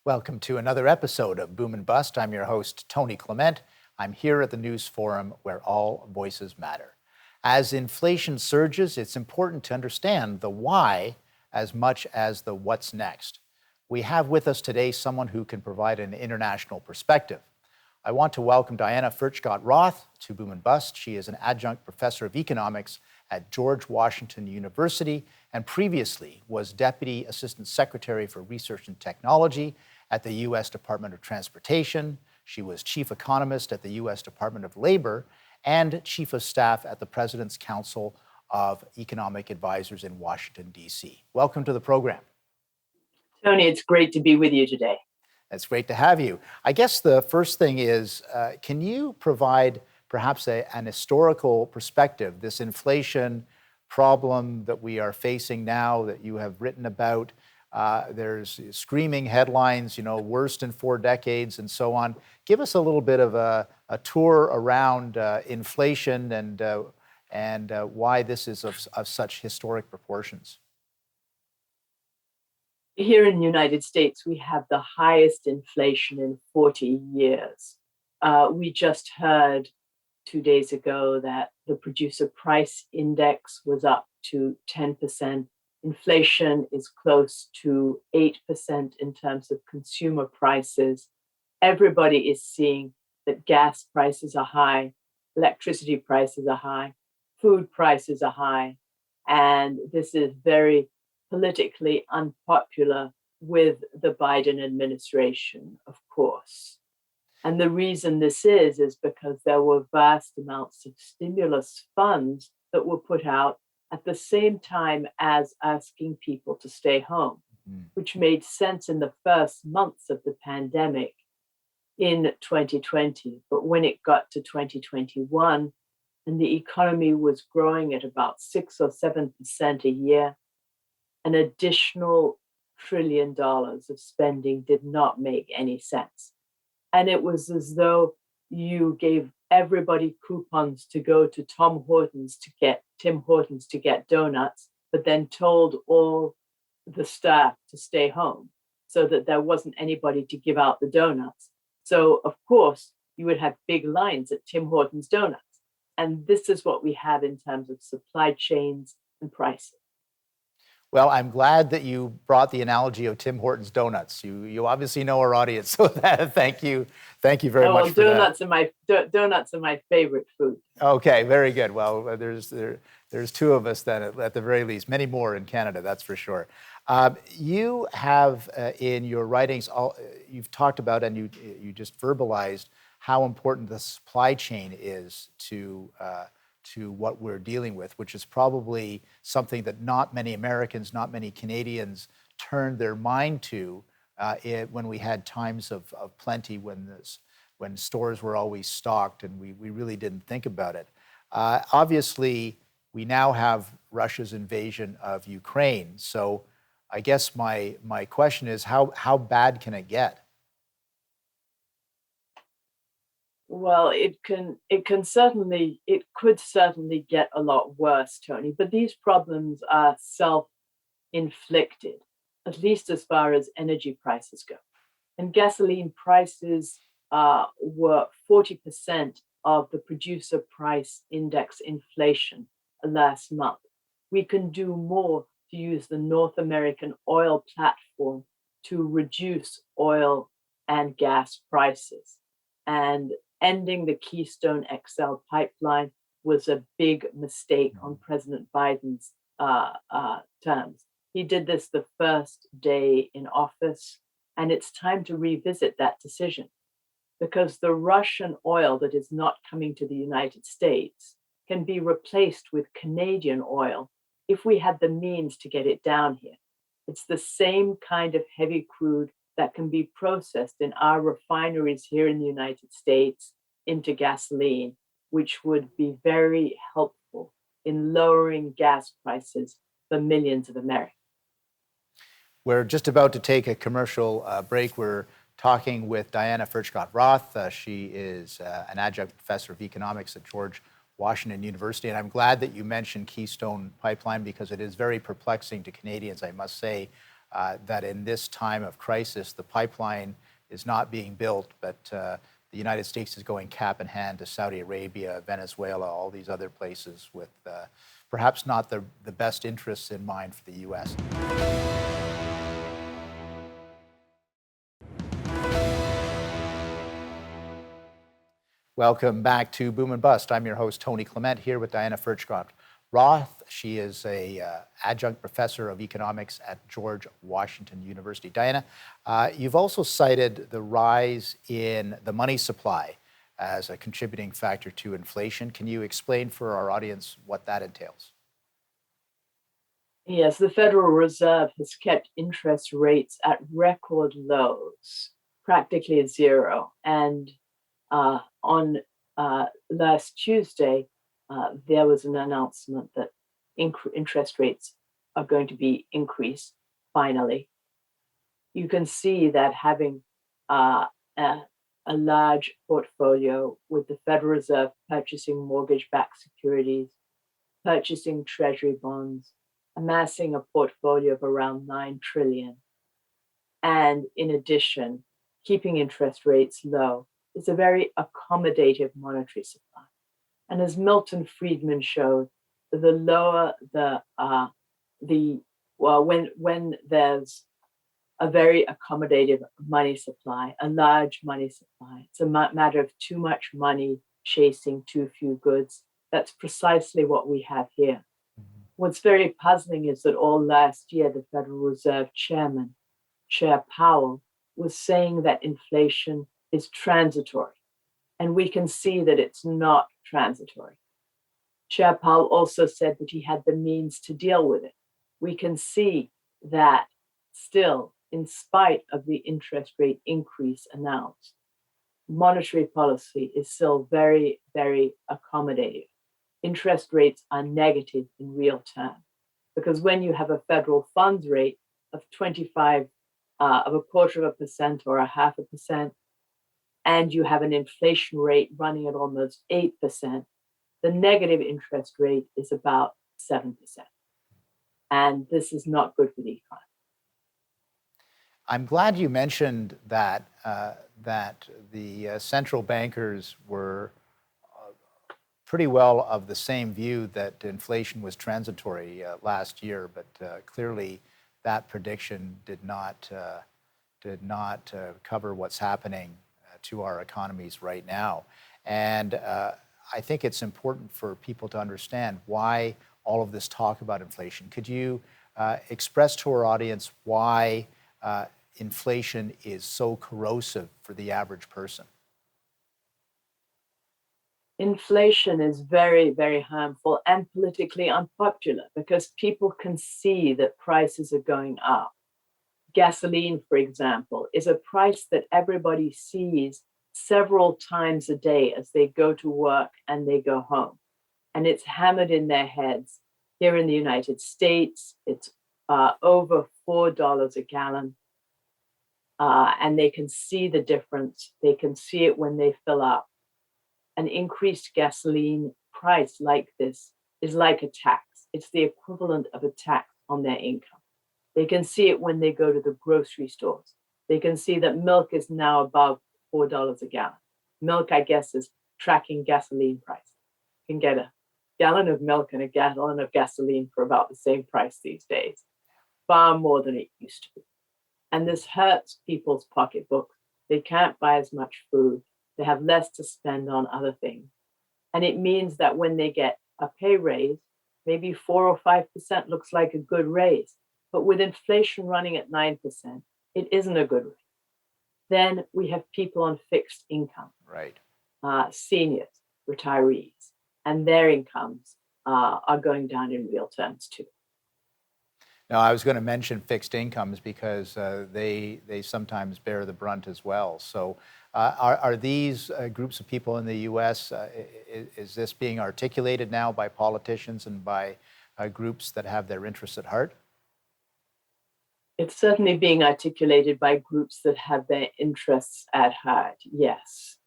Welcome to another episode of Boom and Bust. I'm your host, Tony Clement. I'm here at the News Forum where all voices matter. As inflation surges, it's important to understand the why as much as the what's next. We have with us today someone who can provide an international perspective. I want to welcome Diana Furchtgott-Roth to Boom and Bust. She is an adjunct professor of economics at George Washington University and previously was Deputy Assistant Secretary for Research and Technology at the U.S. Department of Transportation. She was Chief Economist at the U.S. Department of Labor and Chief of Staff at the President's Council of Economic Advisors in Washington, D.C. Welcome to the program. Tony, it's great to be with you today. It's great to have you. I guess the first thing is, can you provide perhaps an historical perspective, this inflation problem that we are facing now that you have written about? There's screaming headlines, worst in 4 decades and so on. Give us a little bit of a tour around inflation and why this is of such historic proportions. Here in the United States, we have the highest inflation in 40 years. We just heard 2 days ago that the producer price index was up to 10%. Inflation is close to 8% in terms of consumer prices. Everybody is seeing that gas prices are high, electricity prices are high, food prices are high, and this is very politically unpopular with the Biden administration, of course. And the reason this is because there were vast amounts of stimulus funds that were put out at the same time as asking people to stay home, which made sense in the first months of the pandemic in 2020. But when it got to 2021 and the economy was growing at about 6 or 7% a year, an additional $1 trillion of spending did not make any sense. And it was as though you gave everybody coupons to go to Tim Hortons to get donuts, but then told all the staff to stay home so that there wasn't anybody to give out the donuts. So, of course, you would have big lines at Tim Hortons donuts. And this is what we have in terms of supply chains and prices. Well, I'm glad that you brought the analogy of Tim Hortons donuts. You obviously know our audience, so thank you very much for that. Donuts are my favorite food. Okay, very good. Well, there's 2 of us then, at the very least, many more in Canada, that's for sure. You have in your writings, you've talked about and you just verbalized how important the supply chain is to what we're dealing with, which is probably something that not many Americans, not many Canadians turned their mind to when we had times of plenty, when stores were always stocked and we really didn't think about it. Obviously, we now have Russia's invasion of Ukraine. So I guess my question is, how bad can it get? Well, it could certainly get a lot worse, Tony, but these problems are self-inflicted, at least as far as energy prices go. And gasoline prices were 40% of the producer price index inflation last month. We can do more to use the North American oil platform to reduce oil and gas prices. And ending the Keystone XL pipeline was a big mistake on President Biden's terms. He did this the first day in office, and it's time to revisit that decision because the Russian oil that is not coming to the United States can be replaced with Canadian oil if we had the means to get it down here. It's the same kind of heavy crude that can be processed in our refineries here in the United States into gasoline, which would be very helpful in lowering gas prices for millions of Americans. We're just about to take a commercial break. We're talking with Diana Furchtgott-Roth. She is an adjunct professor of economics at George Washington University. And I'm glad that you mentioned Keystone Pipeline because it is very perplexing to Canadians, I must say. that in this time of crisis, the pipeline is not being built, but the United States is going cap in hand to Saudi Arabia, Venezuela, all these other places with perhaps not the best interests in mind for the U.S. Welcome back to Boom and Bust. I'm your host, Tony Clement, here with Diana Furchtgott-Roth. She is a adjunct professor of economics at George Washington University. Diana, you've also cited the rise in the money supply as a contributing factor to inflation. Can you explain for our audience what that entails? Yes, the Federal Reserve has kept interest rates at record lows, practically at zero. And on last Tuesday, there was an announcement that interest rates are going to be increased finally. You can see that having a large portfolio with the Federal Reserve purchasing mortgage-backed securities, purchasing treasury bonds, amassing a portfolio of around 9 trillion, and in addition, keeping interest rates low is a very accommodative monetary supply. And as Milton Friedman showed, the lower when there's a very accommodative money supply, a large money supply, it's a matter of too much money chasing too few goods. That's precisely what we have here. Mm-hmm. What's very puzzling is that all last year, the Federal Reserve Chairman, Chair Powell, was saying that inflation is transitory. And we can see that it's not transitory. Chair Powell also said that he had the means to deal with it. We can see that still, in spite of the interest rate increase announced, monetary policy is still very, very accommodative. Interest rates are negative in real terms, because when you have a federal funds rate of 25, of 0.25% or 0.5%, and you have an inflation rate running at almost 8%, the negative interest rate is about 7%. And this is not good for the economy. I'm glad you mentioned that the central bankers were pretty well of the same view that inflation was transitory last year, but clearly that prediction did not cover what's happening to our economies right now. And I think it's important for people to understand why all of this talk about inflation. Could you express to our audience why inflation is so corrosive for the average person? Inflation is very, very harmful and politically unpopular because people can see that prices are going up. Gasoline, for example, is a price that everybody sees several times a day as they go to work and they go home. And it's hammered in their heads. Here in the United States, it's over $4 a gallon. And they can see the difference. They can see it when they fill up. An increased gasoline price like this is like a tax. It's the equivalent of a tax on their income. They can see it when they go to the grocery stores. They can see that milk is now above $4 a gallon. Milk, I guess, is tracking gasoline price. You can get a gallon of milk and a gallon of gasoline for about the same price these days, far more than it used to be. And this hurts people's pocketbooks. They can't buy as much food. They have less to spend on other things. And it means that when they get a pay raise, maybe 4 or 5% looks like a good raise. But with inflation running at 9%, it isn't a good raise. Then we have people on fixed income, right? Seniors, retirees, and their incomes are going down in real terms too. Now, I was going to mention fixed incomes because they sometimes bear the brunt as well. So are these groups of people in the U.S., is this being articulated now by politicians and by groups that have their interests at heart? It's certainly being articulated by groups that have their interests at heart, yes.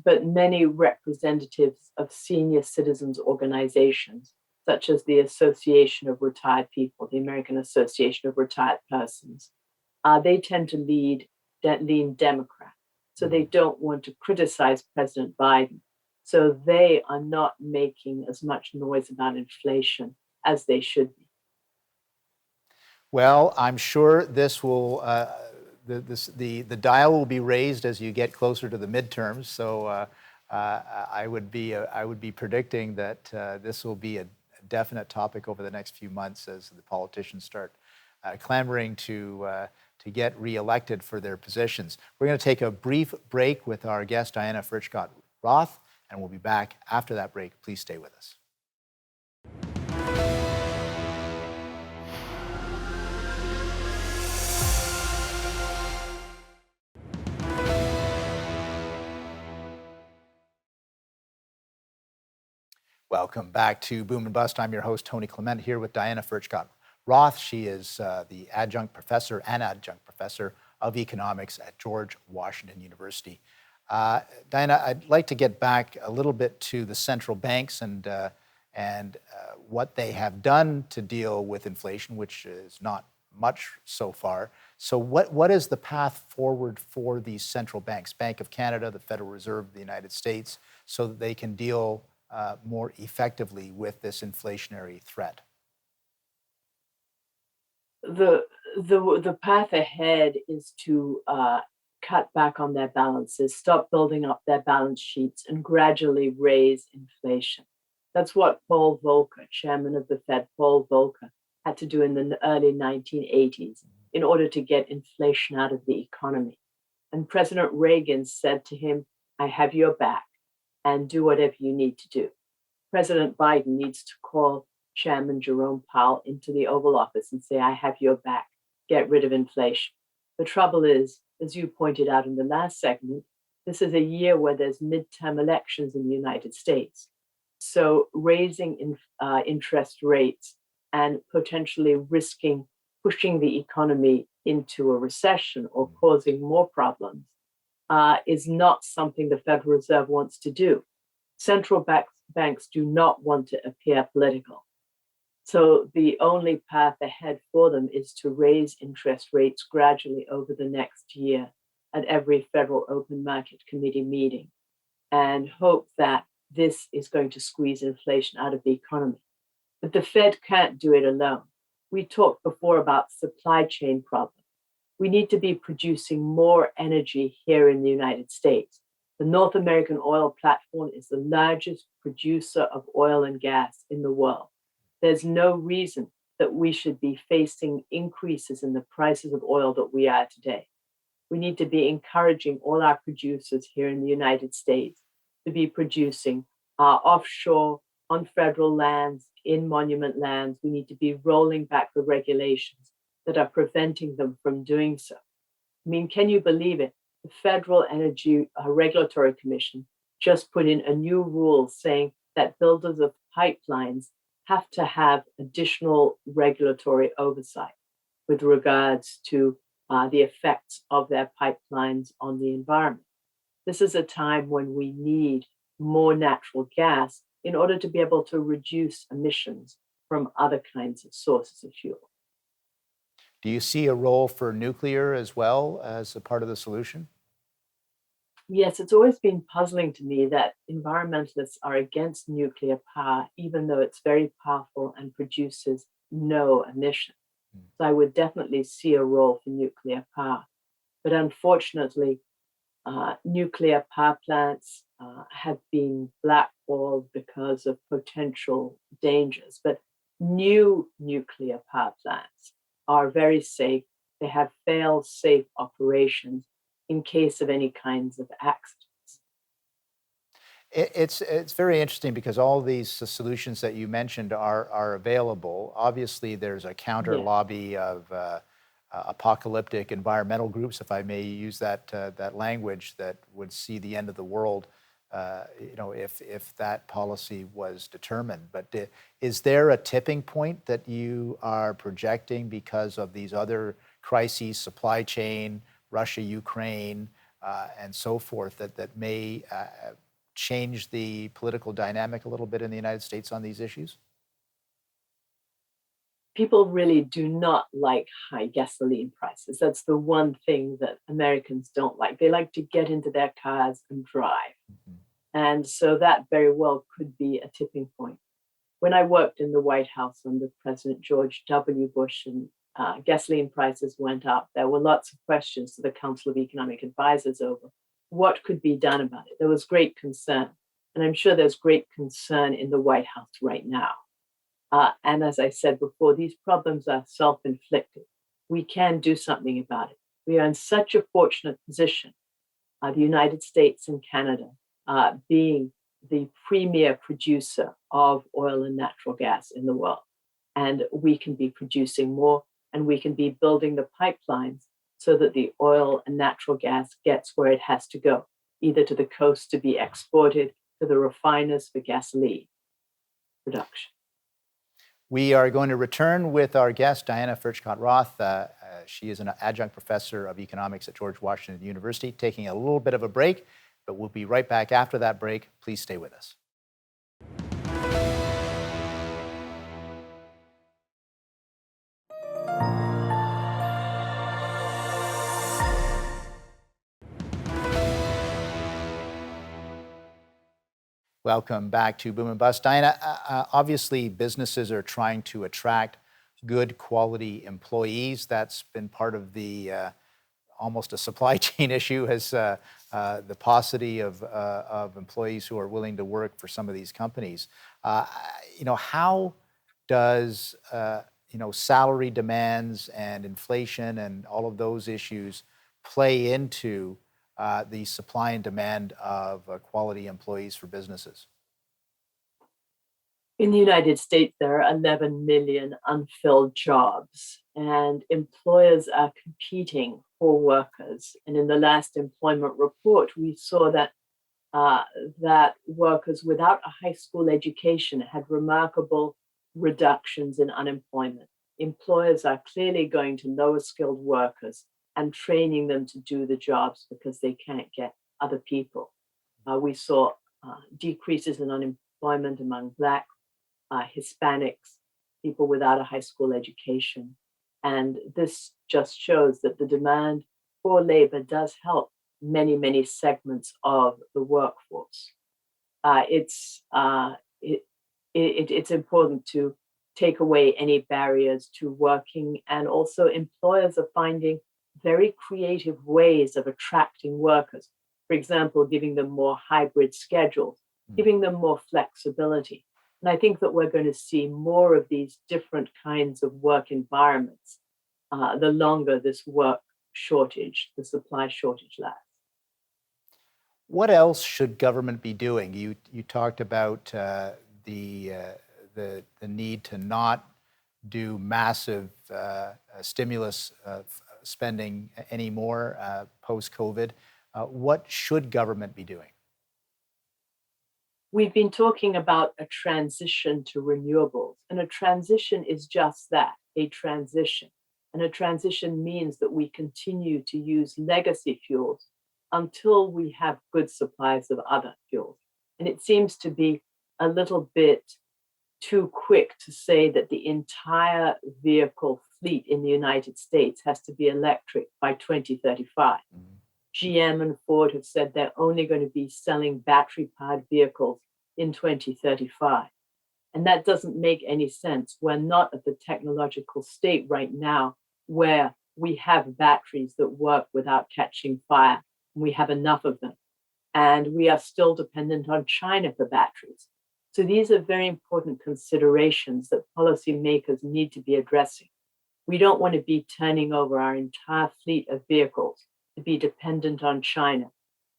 But many representatives of senior citizens organizations, such as the Association of Retired People, the American Association of Retired Persons, they tend to lean Democrat. So they don't want to criticize President Biden. So they are not making as much noise about inflation as they should be. Well, I'm sure this will the dial will be raised as you get closer to the midterms. So I would be predicting that this will be a definite topic over the next few months as the politicians start clamoring to get reelected for their positions. We're going to take a brief break with our guest Diana Furchtgott-Roth, and we'll be back after that break. Please stay with us. Welcome back to Boom and Bust. I'm your host, Tony Clement, here with Diana Furchtgott-Roth. She is the adjunct professor of economics at George Washington University. Diana, I'd like to get back a little bit to the central banks and what they have done to deal with inflation, which is not much so far. So what is the path forward for these central banks, Bank of Canada, the Federal Reserve of the United States, so that they can deal more effectively with this inflationary threat? The path ahead is to cut back on their balances, stop building up their balance sheets, and gradually raise inflation. That's what Paul Volcker, chairman of the Fed, Paul Volcker, had to do in the early 1980s in order to get inflation out of the economy. And President Reagan said to him, "I have your back, and do whatever you need to do." President Biden needs to call Chairman Jerome Powell into the Oval Office and say, "I have your back, get rid of inflation." The trouble is, as you pointed out in the last segment, this is a year where there's midterm elections in the United States. So raising interest rates and potentially risking pushing the economy into a recession or causing more problems is not something the Federal Reserve wants to do. Central banks do not want to appear political. So the only path ahead for them is to raise interest rates gradually over the next year at every Federal Open Market Committee meeting and hope that this is going to squeeze inflation out of the economy. But the Fed can't do it alone. We talked before about supply chain problems. We need to be producing more energy here in the United States. The North American oil platform is the largest producer of oil and gas in the world. There's no reason that we should be facing increases in the prices of oil that we are today. We need to be encouraging all our producers here in the United States to be producing offshore, on federal lands, in monument lands. We need to be rolling back the regulations that are preventing them from doing so. I mean, can you believe it? The Federal Energy Regulatory Commission just put in a new rule saying that builders of pipelines have to have additional regulatory oversight with regards to the effects of their pipelines on the environment. This is a time when we need more natural gas in order to be able to reduce emissions from other kinds of sources of fuel. Do you see a role for nuclear as well as a part of the solution? Yes, it's always been puzzling to me that environmentalists are against nuclear power, even though it's very powerful and produces no emission. So I would definitely see a role for nuclear power. But unfortunately, nuclear power plants have been blackballed because of potential dangers. But new nuclear power plants are very safe. They have fail-safe operations in case of any kinds of accidents. It's very interesting because all these solutions that you mentioned are available. Obviously, there's a counter lobby of apocalyptic environmental groups, if I may use that language, that would see the end of the world, if that policy was determined. But is there a tipping point that you are projecting because of these other crises, supply chain, Russia, Ukraine, and so forth, that may change the political dynamic a little bit in the United States on these issues? people really do not like high gasoline prices. That's the one thing that Americans don't like. They like to get into their cars and drive. Mhm. And so that very well could be a tipping point. When I worked in the White House under President George W. Bush and gasoline prices went up, there were lots of questions to the Council of Economic Advisors over what could be done about it. There was great concern. And I'm sure there's great concern in the White House right now. And as I said before, these problems are self-inflicted. We can do something about it. We are in such a fortunate position, the United States and Canada being the premier producer of oil and natural gas in the world. And we can be producing more, and we can be building the pipelines so that the oil and natural gas gets where it has to go, either to the coast to be exported, to the refiners for gasoline production. We are going to return with our guest, Diana Furchtgott-Roth. She is an adjunct professor of economics at George Washington University, taking a little bit of a break, but we'll be right back after that break. Please stay with us. Welcome back to Boom and Bust. Diana, obviously businesses are trying to attract good quality employees. That's been part of the almost a supply chain issue, as the paucity of employees who are willing to work for some of these companies. How does salary demands and inflation and all of those issues play into the supply and demand of quality employees for businesses? In the United States, there are 11 million unfilled jobs, and employers are competing for workers. And in the last employment report, we saw that that workers without a high school education had remarkable reductions in unemployment. Employers are clearly going to lower skilled workers and training them to do the jobs because they can't get other people. We saw decreases in unemployment among Black, Hispanics, people without a high school education. And this just shows that the demand for labor does help many, many segments of the workforce. It's important to take away any barriers to working, and also employers are finding very creative ways of attracting workers. For example, giving them more hybrid schedules, giving them more flexibility. And I think that we're going to see more of these different kinds of work environments the longer this work shortage, the supply shortage lasts. What else should government be doing? You talked about the need to not do massive stimulus spending anymore post-COVID. What should government be doing? We've been talking about a transition to renewables, and a transition is just that, a transition. And a transition means that we continue to use legacy fuels until we have good supplies of other fuels. And it seems to be a little bit too quick to say that the entire vehicle fleet in the United States has to be electric by 2035. GM and Ford have said they're only going to be selling battery-powered vehicles in 2035. And that doesn't make any sense. We're not at the technological state right now where we have batteries that work without catching fire. We have enough of them. And we are still dependent on China for batteries. So these are very important considerations that policymakers need to be addressing. We don't want to be turning over our entire fleet of vehicles to be dependent on China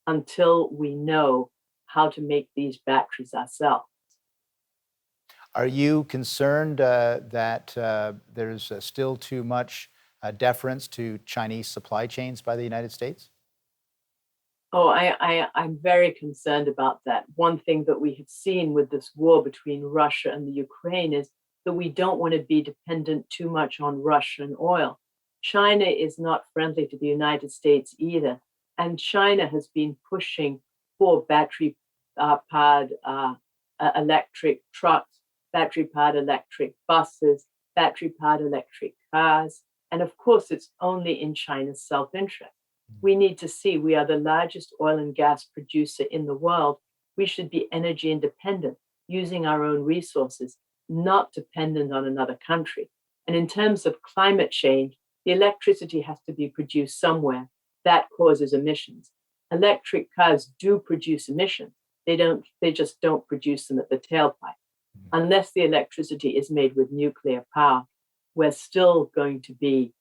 until we know how to make these batteries ourselves. Are you concerned that there's still too much deference to Chinese supply chains by the United States? Oh, I'm very concerned about that. One thing that we have seen with this war between Russia and the Ukraine is that we don't want to be dependent too much on Russian oil. China is not friendly to the United States either. And China has been pushing for battery-powered electric trucks, battery-powered electric buses, battery-powered electric cars. And of course, it's only in China's self-interest. We need to see we are the largest oil and gas producer in the world. We should be energy independent, using our own resources, not dependent on another country. And in terms of climate change, the electricity has to be produced somewhere. That causes emissions. Electric cars do produce emissions. They just don't produce them at the tailpipe. Unless the electricity is made with nuclear power, we're still going to be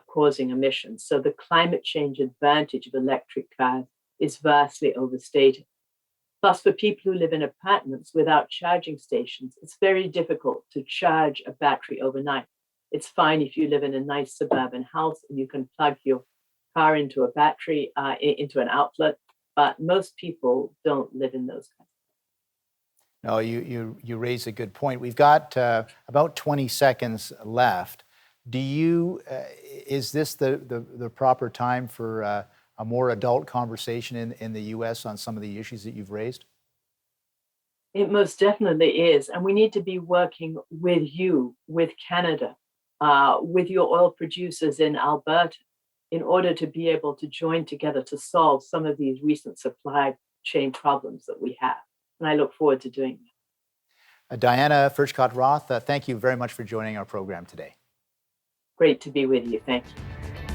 causing emissions. So the climate change advantage of electric cars is vastly overstated. Plus, for people who live in apartments without charging stations, it's very difficult to charge a battery overnight. It's fine if you live in a nice suburban house and you can plug your car into a battery, into an outlet, but most people don't live in those kinds. No, you raise a good point. We've got about 20 seconds left. Is this the proper time for a more adult conversation in the U.S. on some of the issues that you've raised? It most definitely is. And we need to be working with you, with Canada, with your oil producers in Alberta, in order to be able to join together to solve some of these recent supply chain problems that we have. And I look forward to doing that. Diana Furchtgott-Roth, thank you very much for joining our program today. Great to be with you. Thank you.